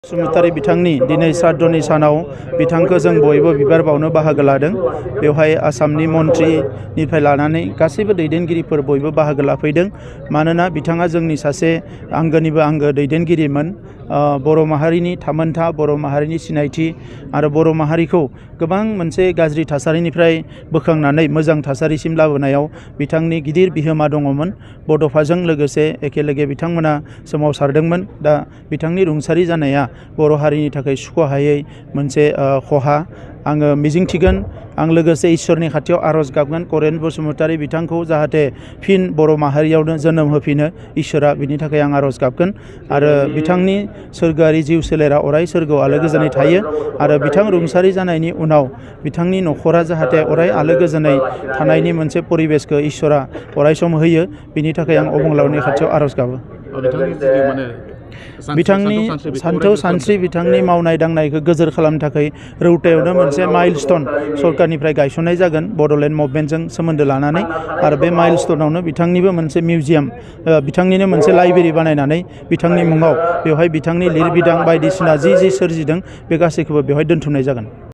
बसुमतारी बिथांनि दिनै श्राद्धनि सानाव बिथांखौ जों बयबो बिबार बावनो बाहागो लादों। बेवहाय आसामनि मन्थ्रिनिफ्राय लानानै गासैबो दैदेनगिरिफोर बयबो बाहागो लाफैदों। मानोना बिथाङा जोंनि सासे आंगोनिबो आंगो दैदेनगिरिमोन। बर' माहारिनि थामोनथा, बर' माहारिनि सिनायथि आरो बर' माहारिखौ गोबां मोनसे गाज्रि थासारिनिफ्राय बोखांनानै मोजां थासारिसिम लाबोनायाव बिथांनि गिदिर बिहोमा दङमोन। बड'फाजों लोगोसे एखेलोगे बिथांमोना सोमावसारदोंमोन। दा बिथांनि रुंसारि जानाया बर' हारिनि थाखाय सुख'हायै मोनसे खहा। आङो मिजिंथिगोन, आं लोगोसे इसोरनि खाथियाव आरज गाबगोन करेन बसुमतारी बिथांखौ जाहाथे फिन बर' माहारियावनो जोनोम होफिनो इसोरा, बिनि थाखाय आं आरज गाबगोन। आरो बिथांनि सोरगोआरि जिउ सोलेरा अराय सोरगोआव आलो गोजोनै थायो आरो बिथां रुंसारि जानायनि उनाव बिथांनि न'खरा जाहाथे अराय आलो गोजोनै थानायनि मोनसे परिबेसखौ इसोरा अरायसम होयो, बिनि थाखाय आं अबंलावरिनि खाथियाव आरज गाबो। बिथांनि सान्थौ सानस्रि, बिथांनि मावनाय दांनायखौ गोजोर खालामनो थाखाय रौतायावनो मोनसे माइलस्टन सरकारनिफ्राय गायसननाय जागोन बड'लेण्ड मुभमेन्टजों सोमोन्दो लानानै। आरो बे माइलस्टनावनो बिथांनिबो मोनसे मिउजियाम, बिथांनिनो मोनसे लाइब्रेरि बानायनानै बिथांनि मुङाव बेवहाय बिथांनि लिरबिदां बायदिसिना जि सोरजिदों बे गासैखौबो बेवहाय दोनथुमनाय जागोन।